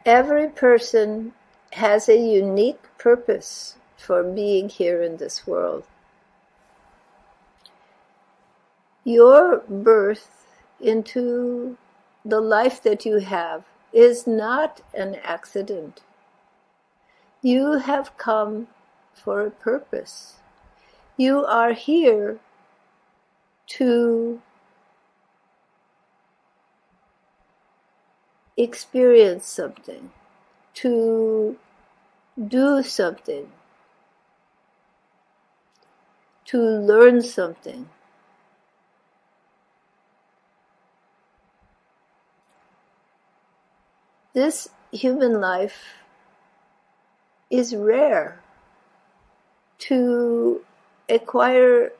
Every person has a unique purpose for being here in this world. Your birth into the life that you have is not an accident. You have come for a purpose. You are here to experience something, to do something, to learn something. This human life is rare. To acquire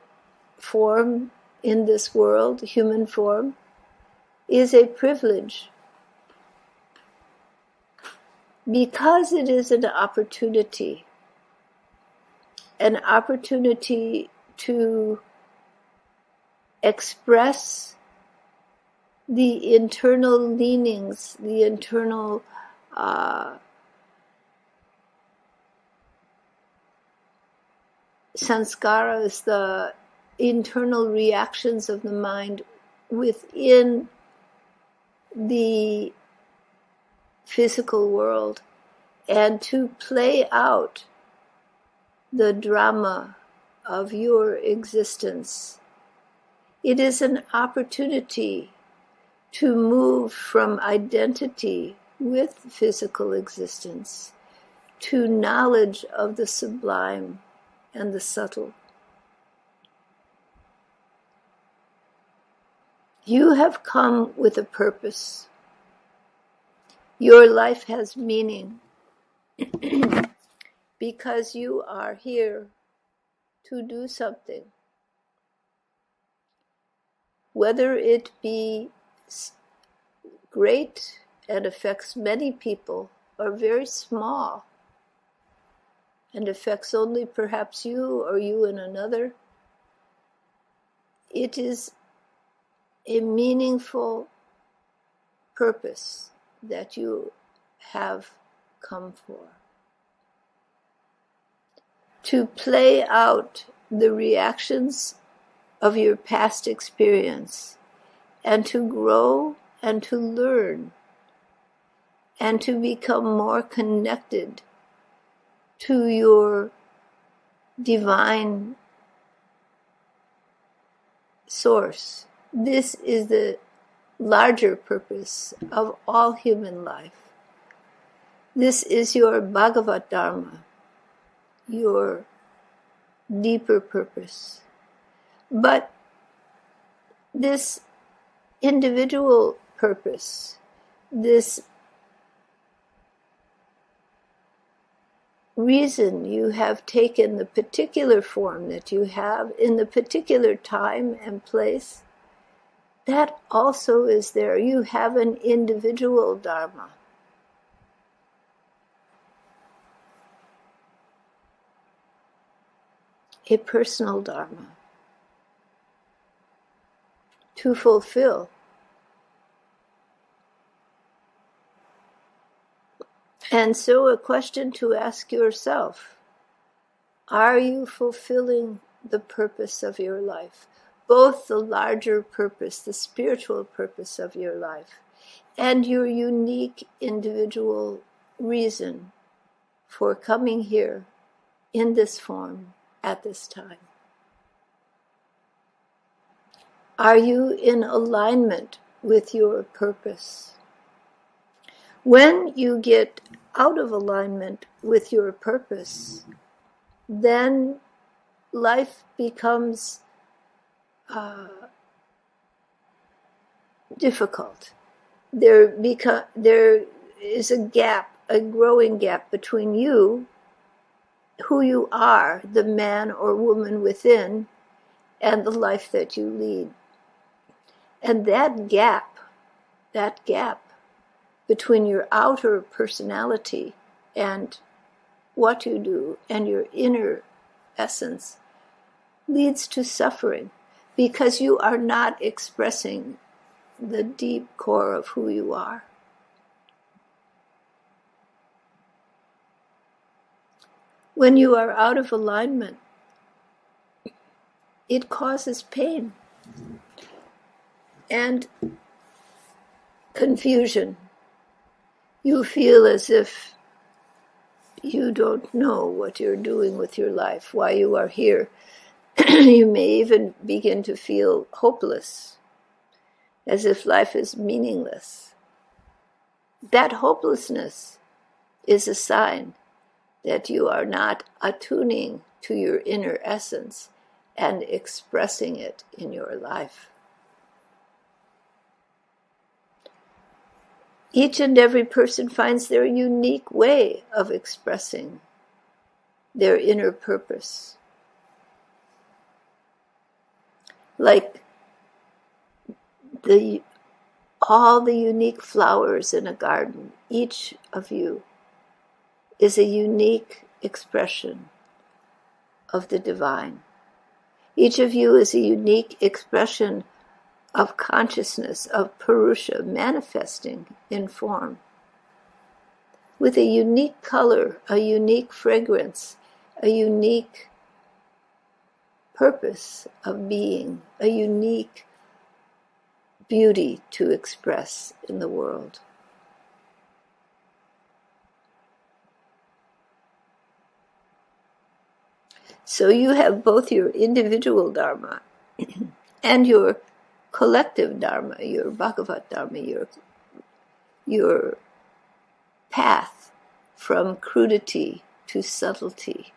form in this world, human form, is a privilege because it is an opportunity to express the internal leanings, the internal sanskaras, the internal reactions of the mind within the physical world, and to play out the drama of your existence. It is an opportunity to move from identity with physical existence to knowledge of the sublime and the subtle. You have come with a purpose. Your life has meaning because you are here to do something. Whether it be great and affects many people, or very small and affects only perhaps you or you and another, it is a meaningful purpose that you have come for. To play out the reactions of your past experience, and to grow and to learn and to become more connected to your divine source. This is the larger purpose of all human life. This is your Bhagavad Dharma, your deeper purpose. But this individual purpose, this reason you have taken the particular form that you have in the particular time and place, that also is there. You have an individual Dharma. A personal Dharma to fulfill. And so a question to ask yourself, are you fulfilling the purpose of your life? Both the larger purpose, the spiritual purpose of your life, and your unique individual reason for coming here in this form at this time. Are you in alignment with your purpose? When you get out of alignment with your purpose, then life becomes difficult. There is a gap, a growing gap between you, who you are, the man or woman within, and the life that you lead. And that gap between your outer personality and what you do and your inner essence leads to suffering, because you are not expressing the deep core of who you are. When you are out of alignment, it causes pain and confusion. You feel as if you don't know what you're doing with your life, why you are here. You may even begin to feel hopeless, as if life is meaningless. That hopelessness is a sign that you are not attuning to your inner essence and expressing it in your life. Each and every person finds their unique way of expressing their inner purpose. Like all the unique flowers in a garden, each of you is a unique expression of the divine. Each of you is a unique expression of consciousness, of Purusha, manifesting in form, with a unique color, a unique fragrance, a unique purpose of being, a unique beauty to express in the world. So you have both your individual dharma and your collective dharma, your Bhagavat dharma, your path from crudity to subtlety,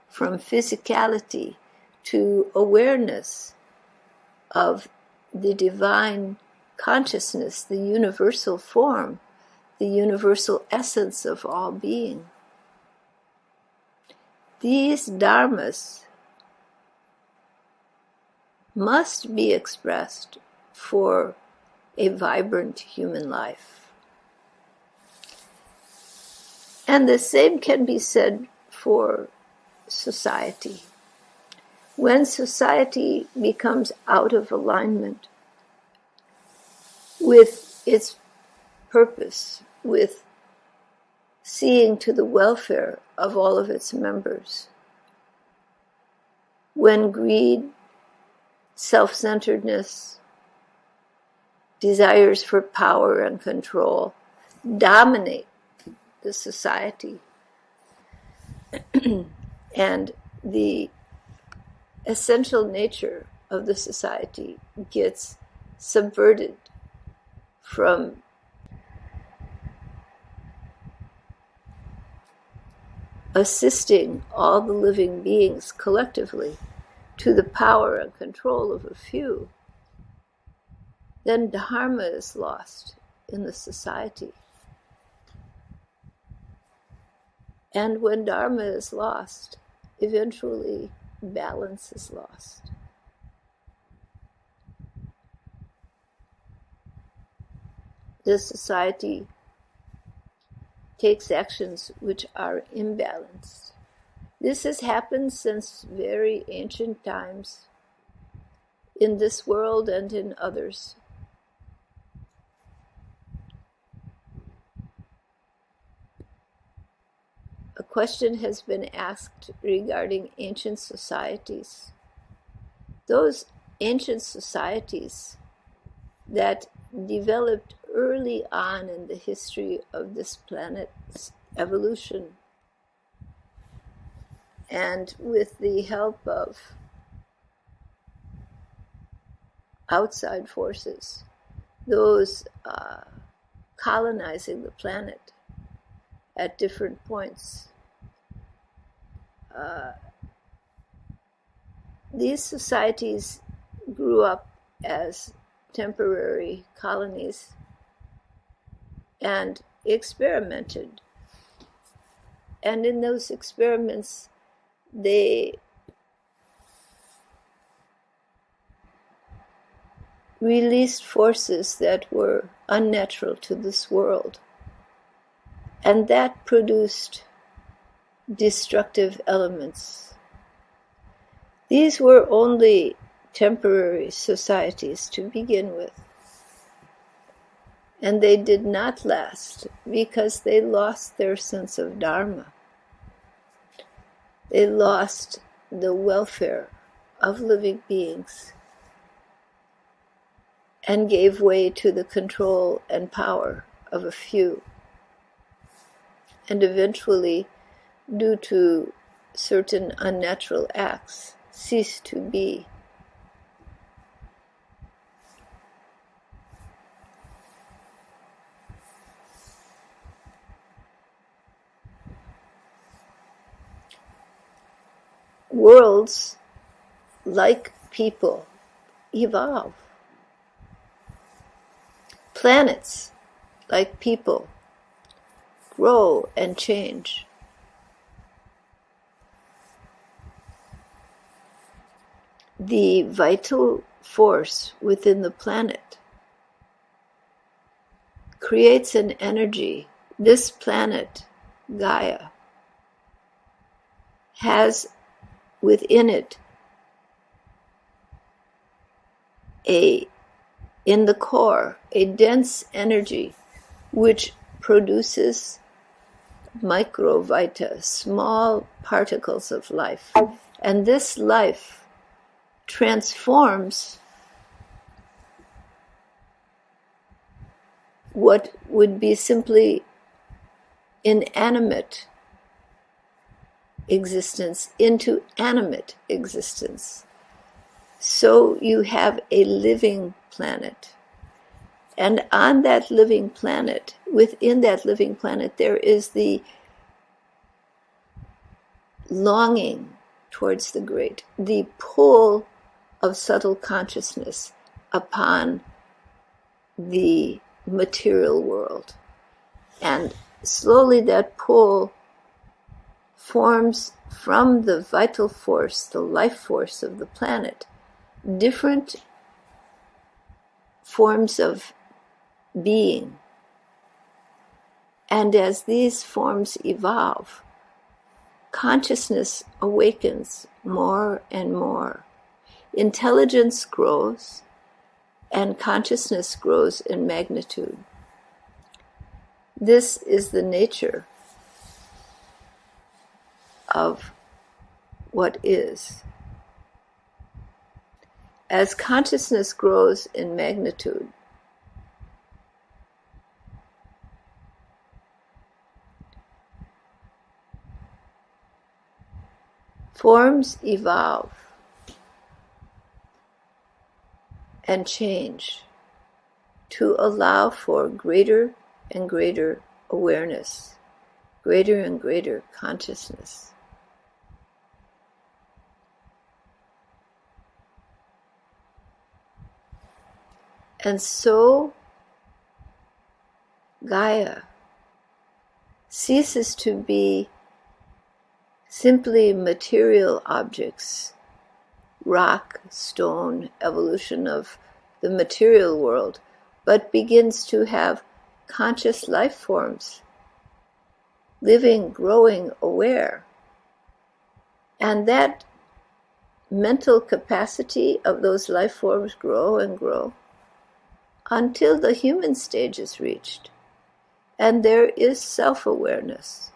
from physicality to awareness of the divine consciousness, the universal form, the universal essence of all being. These dharmas must be expressed for a vibrant human life. And the same can be said for society. When society becomes out of alignment with its purpose, with seeing to the welfare of all of its members, when greed, self-centeredness, desires for power and control dominate the society, and the essential nature of the society gets subverted from assisting all the living beings collectively to the power and control of a few, then dharma is lost in the society. And when dharma is lost, eventually balance is lost. The society takes actions which are imbalanced. This has happened since very ancient times in this world and in others. A question has been asked regarding ancient societies. Those ancient societies that developed early on in the history of this planet's evolution, and with the help of outside forces, those colonizing the planet at different points, these societies grew up as temporary colonies and experimented. And in those experiments, they released forces that were unnatural to this world. And that produced destructive elements. These were only temporary societies to begin with. And they did not last because they lost their sense of dharma. They lost the welfare of living beings and gave way to the control and power of a few. And eventually, due to certain unnatural acts, ceased to be. Worlds, like people, evolve. Planets, like people, grow and change. The vital force within the planet creates an energy. This planet, Gaia, has within it in the core, a dense energy which produces microvita, small particles of life. And this life transforms what would be simply inanimate existence into animate existence. So you have a living planet. And on that living planet, within that living planet, there is the longing towards the great, the pull of subtle consciousness upon the material world. And slowly that pull forms from the vital force, the life force of the planet, different forms of being. And as these forms evolve, consciousness awakens more and more. Intelligence grows, and consciousness grows in magnitude. This is the nature of what is. As consciousness grows in magnitude, forms evolve and change to allow for greater and greater awareness, greater and greater consciousness. And so Gaia ceases to be simply material objects, rock, stone, evolution of the material world, but begins to have conscious life forms, living, growing, aware. And that mental capacity of those life forms grow and grow until the human stage is reached. And there is self-awareness.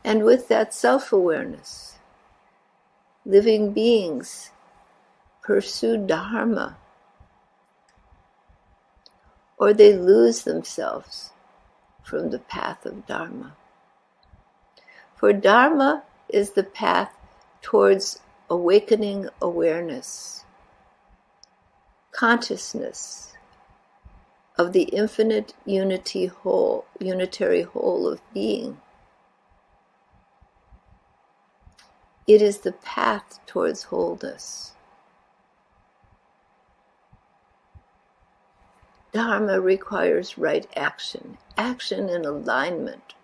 And with that self-awareness, living beings pursue Dharma, or they lose themselves from the path of Dharma. For Dharma is the path towards awakening awareness, consciousness of the infinite unitary whole of being. It is the path towards wholeness. Dharma requires right action, action in alignment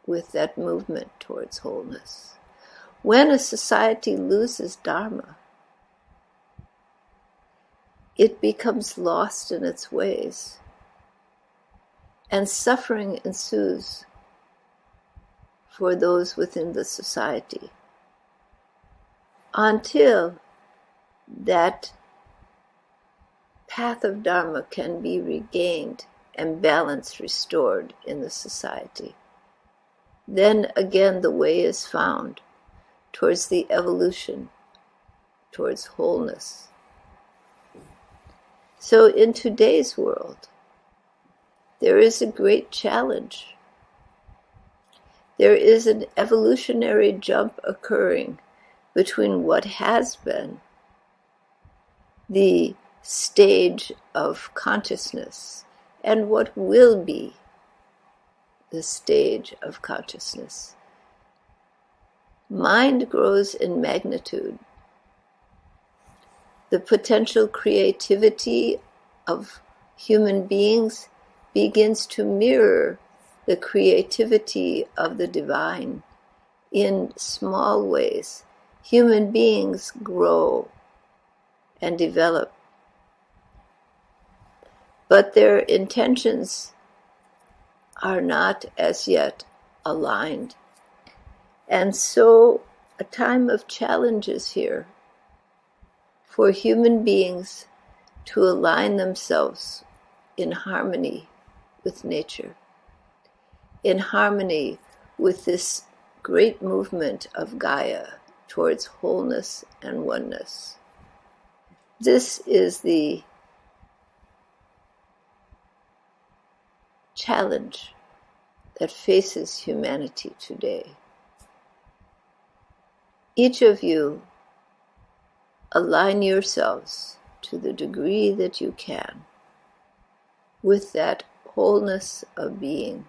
with that movement towards wholeness. When a society loses Dharma, it becomes lost in its ways, and suffering ensues for those within the society, until that path of Dharma can be regained and balance restored in the society. then again the way is found towards the evolution, towards wholeness. So in today's world, there is a great challenge. There is an evolutionary jump occurring between what has been the stage of consciousness and what will be the stage of consciousness. Mind grows in magnitude. The potential creativity of human beings begins to mirror the creativity of the divine in small ways. Human beings grow and develop, but their intentions are not as yet aligned. And so a time of challenge is here for human beings to align themselves in harmony with nature, in harmony with this great movement of Gaia towards wholeness and oneness. This is the challenge that faces humanity today. Each of you align yourselves to the degree that you can with that wholeness of being,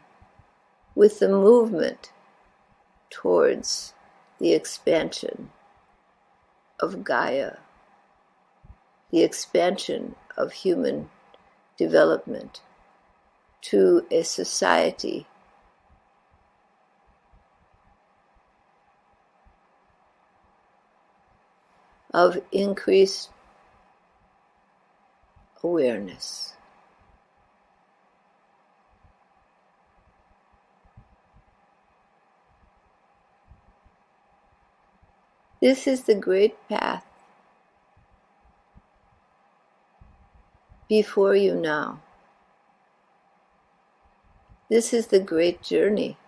with the movement towards the expansion of Gaia, the expansion of human development to a society of increased awareness. This is the great path before you now. This is the great journey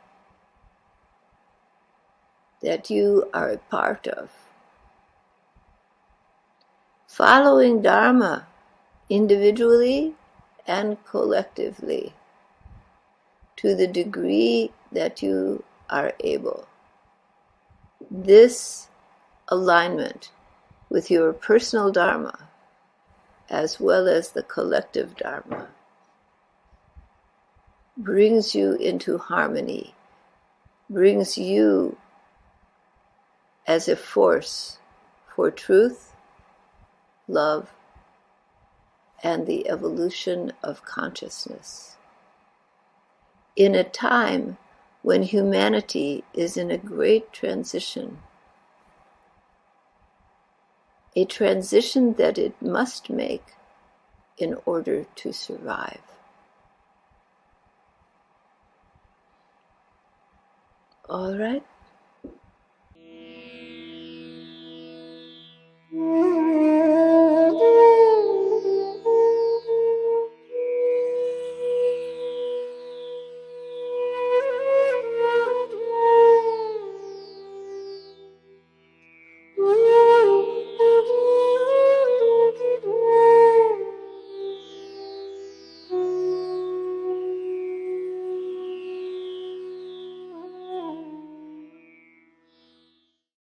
that you are a part of. Following Dharma individually and collectively to the degree that you are able. This alignment with your personal Dharma as well as the collective Dharma brings you into harmony, brings you as a force for truth, love, and the evolution of consciousness. In a time when humanity is in a great transition, a transition that it must make in order to survive. All right.